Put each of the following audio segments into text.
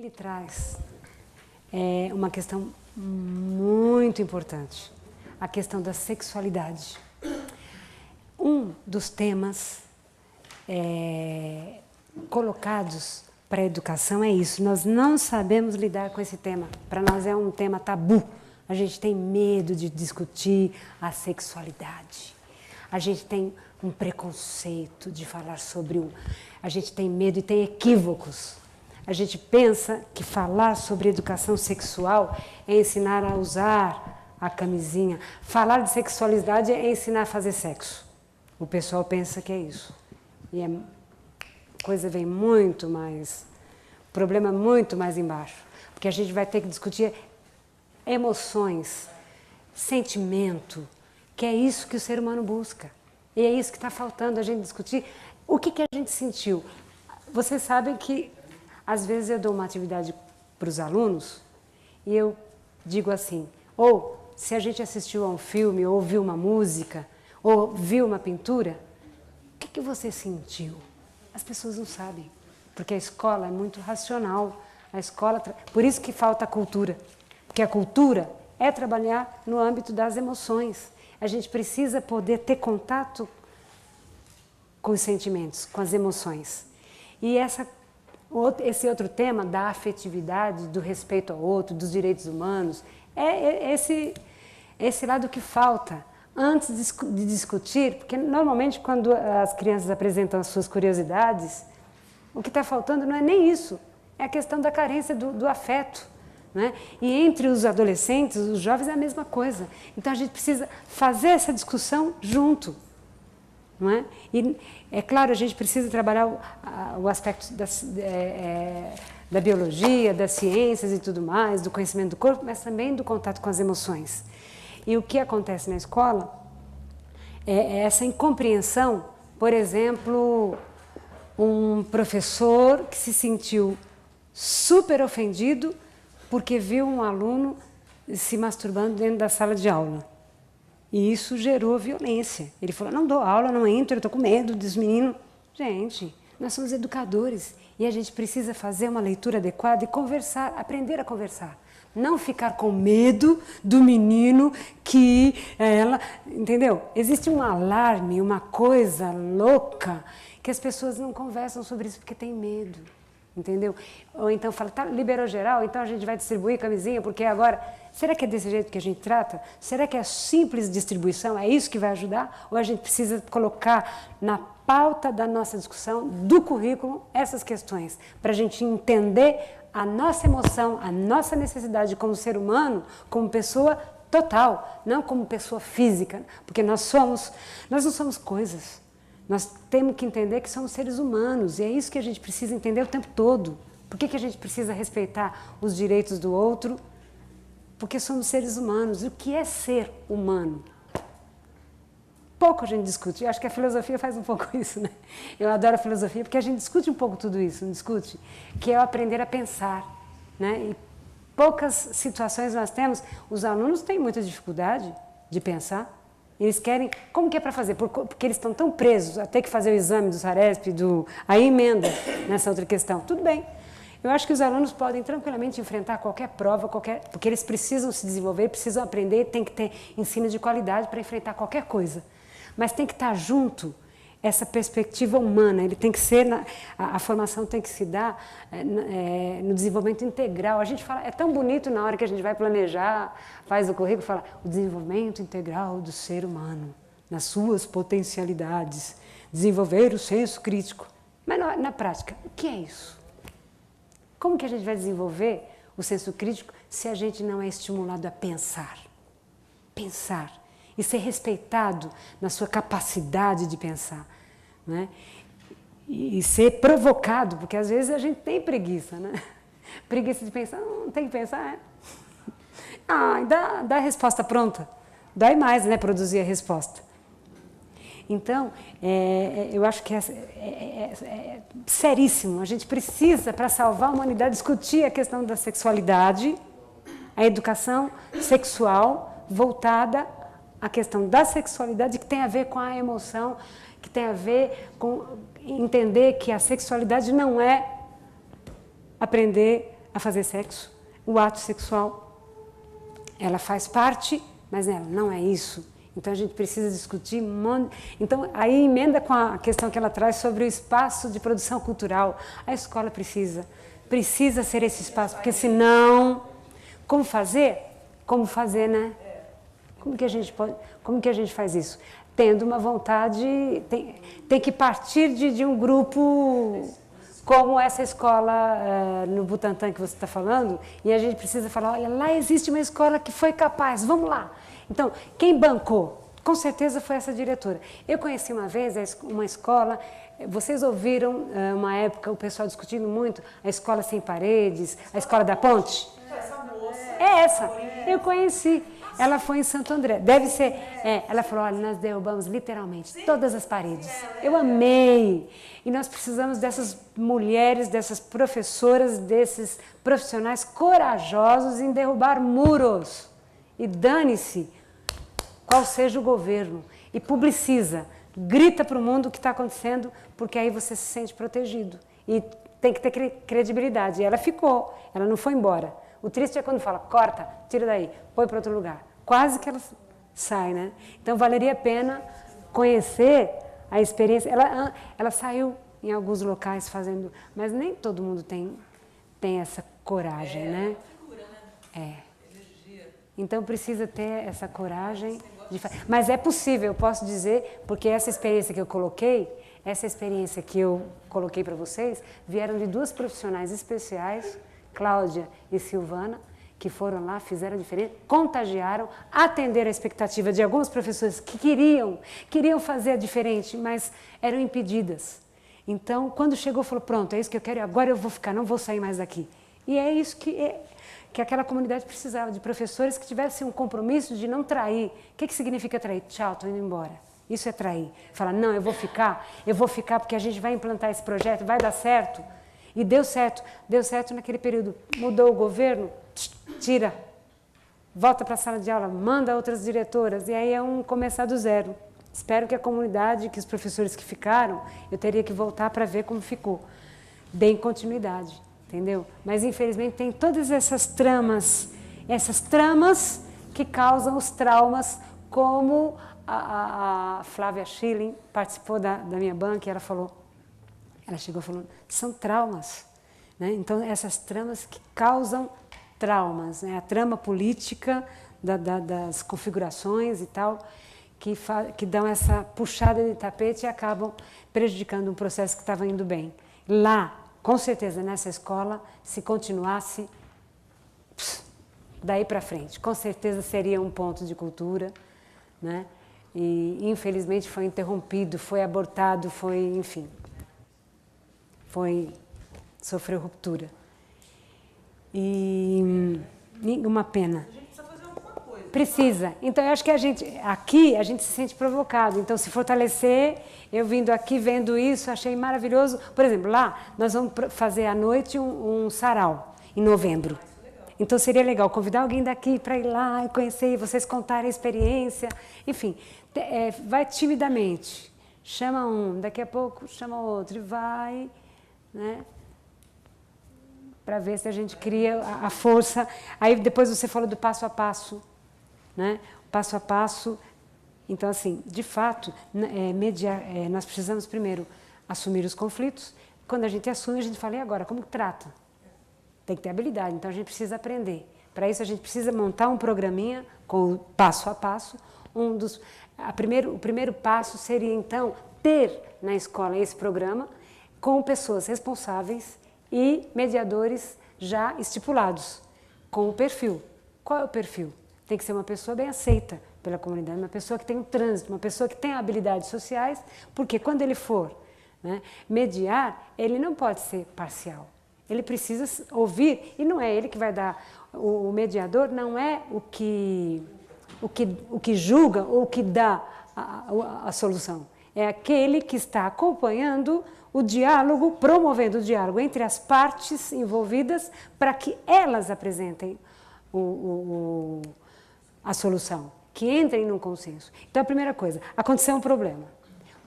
ele traz uma questão muito importante, a questão da sexualidade. Um dos temas colocados para a educação é isso, nós não sabemos lidar com esse tema, para nós é um tema tabu, a gente tem medo de discutir a sexualidade, a gente tem um preconceito de falar sobre a gente tem medo e tem equívocos. A gente pensa que falar sobre educação sexual é ensinar a usar a camisinha. Falar de sexualidade é ensinar a fazer sexo. O pessoal pensa que é isso. E a coisa vem muito mais... O problema é muito mais embaixo. Porque a gente vai ter que discutir emoções, sentimento, que é isso que o ser humano busca. E é isso que está faltando a gente discutir. O que a gente sentiu? Vocês sabem que, às vezes, eu dou uma atividade para os alunos e eu digo assim, ou se a gente assistiu a um filme, ou ouviu uma música, ou viu uma pintura, o que você sentiu? As pessoas não sabem, porque a escola é muito racional. A escola, por isso que falta a cultura, porque a cultura é trabalhar no âmbito das emoções. A gente precisa poder ter contato com os sentimentos, com as emoções. E esse outro tema da afetividade, do respeito ao outro, dos direitos humanos, é esse lado que falta antes de discutir, porque normalmente quando as crianças apresentam as suas curiosidades, o que está faltando não é nem isso, é a questão da carência do afeto. Né? E entre os adolescentes, os jovens, é a mesma coisa. Então a gente precisa fazer essa discussão junto. Não é? E é claro, a gente precisa trabalhar o aspecto da biologia, das ciências e tudo mais, do conhecimento do corpo, mas também do contato com as emoções. E o que acontece na escola é essa incompreensão, por exemplo, um professor que se sentiu super ofendido porque viu um aluno se masturbando dentro da sala de aula. E isso gerou violência. Ele falou, não dou aula, não entro, eu estou com medo dos meninos. Gente, nós somos educadores e a gente precisa fazer uma leitura adequada e conversar, aprender a conversar. Não ficar com medo do menino que ela... Entendeu? Existe um alarme, uma coisa louca que as pessoas não conversam sobre isso porque têm medo. Entendeu? Ou então fala, tá, liberou geral, então a gente vai distribuir camisinha, porque agora... Será que é desse jeito que a gente trata? Será que é simples distribuição? É isso que vai ajudar? Ou a gente precisa colocar na pauta da nossa discussão, do currículo, essas questões, para a gente entender a nossa emoção, a nossa necessidade como ser humano, como pessoa total, não como pessoa física, porque nós não somos coisas. Nós temos que entender que somos seres humanos, e é isso que a gente precisa entender o tempo todo. Por que a gente precisa respeitar os direitos do outro? Porque somos seres humanos. E o que é ser humano? Pouco a gente discute. Eu acho que a filosofia faz um pouco isso, né? Eu adoro a filosofia porque a gente discute um pouco tudo isso, não discute? Que é aprender a pensar, né? E poucas situações nós temos. Os alunos têm muita dificuldade de pensar. Eles querem... Como que é para fazer? Porque eles estão tão presos a ter que fazer o exame do Saresp, a emenda nessa outra questão. Tudo bem. Eu acho que os alunos podem tranquilamente enfrentar qualquer prova, porque eles precisam se desenvolver, precisam aprender, tem que ter ensino de qualidade para enfrentar qualquer coisa. Mas tem que estar junto essa perspectiva humana, ele tem que ser, a formação tem que se dar no desenvolvimento integral. A gente fala, é tão bonito na hora que a gente vai planejar, faz o currículo, fala o desenvolvimento integral do ser humano, nas suas potencialidades, desenvolver o senso crítico. Mas na prática, o que é isso? Como que a gente vai desenvolver o senso crítico se a gente não é estimulado a pensar? Pensar. E ser respeitado na sua capacidade de pensar. Né? E ser provocado, porque às vezes a gente tem preguiça. Né? Preguiça de pensar, não tem que pensar. Dá a resposta pronta. Dói mais, né, produzir a resposta. Então, eu acho que é seríssimo. A gente precisa, para salvar a humanidade, discutir a questão da sexualidade, a educação sexual voltada à questão da sexualidade, que tem a ver com a emoção, que tem a ver com entender que a sexualidade não é aprender a fazer sexo, o ato sexual. Ela faz parte, mas ela não é isso. Então a gente precisa discutir. Então aí emenda com a questão que ela traz sobre o espaço de produção cultural. A escola precisa ser esse espaço, porque senão, como fazer? Como fazer, né? Como que a gente faz isso? Tendo uma vontade, tem que partir de um grupo como essa escola no Butantã que você está falando, e a gente precisa falar, olha, lá existe uma escola que foi capaz, vamos lá. Então, quem bancou? Com certeza foi essa diretora. Eu conheci uma vez uma escola, vocês ouviram uma época o pessoal discutindo muito a escola sem paredes, a escola da ponte? Essa moça. É essa, eu conheci. Ela foi em Santo André. Deve ser. Ela falou: olha, nós derrubamos literalmente todas as paredes. Eu amei. E nós precisamos dessas mulheres, dessas professoras, desses profissionais corajosos em derrubar muros. E dane-se qual seja o governo. E publiciza. Grita para o mundo o que está acontecendo, porque aí você se sente protegido. E tem que ter credibilidade. E ela ficou, ela não foi embora. O triste é quando fala, corta, tira daí, põe para outro lugar. Quase que ela sai, né? Então, valeria a pena conhecer a experiência. Ela saiu em alguns locais fazendo, mas nem todo mundo tem essa coragem, né? Figura, né? Energia. Então, precisa ter essa coragem. Mas é possível, eu posso dizer, porque essa experiência que eu coloquei para vocês, vieram de duas profissionais especiais, Cláudia e Silvana, que foram lá, fizeram diferença, contagiaram, atenderam a expectativa de alguns professores que queriam fazer diferente, mas eram impedidas. Então, quando chegou, falou, pronto, é isso que eu quero, agora eu vou ficar, não vou sair mais daqui. E é isso que aquela comunidade precisava, de professores que tivessem um compromisso de não trair. O que significa trair? Tchau, estou indo embora. Isso é trair. Falar, não, eu vou ficar porque a gente vai implantar esse projeto, vai dar certo. E deu certo naquele período. Mudou o governo, tira, volta para a sala de aula, manda outras diretoras, e aí começar do zero. Espero que a comunidade, que os professores que ficaram, eu teria que voltar para ver como ficou. Deem continuidade, entendeu? Mas, infelizmente, tem todas essas tramas que causam os traumas, como a Flávia Schilling participou da minha banca e ela chegou falando, são traumas, né? Então, essas tramas que causam traumas, né? A trama política das configurações e tal, que dão essa puxada de tapete e acabam prejudicando um processo que estava indo bem. Lá, com certeza, nessa escola, se continuasse daí para frente, com certeza seria um ponto de cultura, né? E, infelizmente, foi interrompido, foi abortado, enfim, sofreu ruptura. E uma pena. A gente precisa fazer alguma coisa. Precisa. Então, eu acho que a gente se sente provocado. Então, se fortalecer, eu vindo aqui, vendo isso, achei maravilhoso. Por exemplo, lá, nós vamos fazer à noite um sarau, em novembro. Então, seria legal convidar alguém daqui para ir lá e conhecer, e vocês contarem a experiência. Enfim, vai timidamente. Chama um, daqui a pouco chama outro e vai, né? Para ver se a gente cria a força. Aí depois você falou do passo a passo, né? Passo a passo. Então, assim, de fato, nós precisamos primeiro assumir os conflitos. Quando a gente assume, a gente fala, e agora, como que trata? Tem que ter habilidade, então a gente precisa aprender. Para isso, a gente precisa montar um programinha com o passo a passo. O primeiro passo seria, então, ter na escola esse programa com pessoas responsáveis e mediadores já estipulados, com o perfil. Qual é o perfil? Tem que ser uma pessoa bem aceita pela comunidade, uma pessoa que tem um trânsito, uma pessoa que tem habilidades sociais, porque quando ele for, né, mediar, ele não pode ser parcial. Ele precisa ouvir, e não é ele que vai dar, o mediador não é o que julga ou o que dá a solução. É aquele que está acompanhando o diálogo, promovendo o diálogo entre as partes envolvidas para que elas apresentem a solução, que entrem num consenso. Então, a primeira coisa, aconteceu um problema.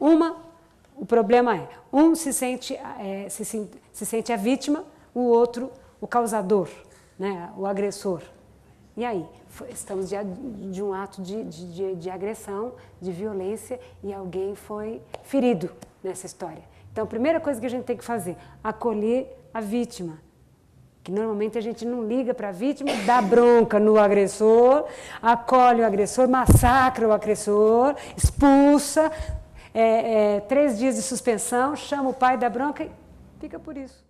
O problema um se sente a vítima, o outro o causador, né, o agressor. E aí? Estamos de um ato de agressão, de violência, e alguém foi ferido nessa história. Então, a primeira coisa que a gente tem que fazer, acolher a vítima. Que normalmente a gente não liga para a vítima, dá bronca no agressor, acolhe o agressor, massacra o agressor, expulsa, 3 dias de suspensão, chama o pai, dá bronca e fica por isso.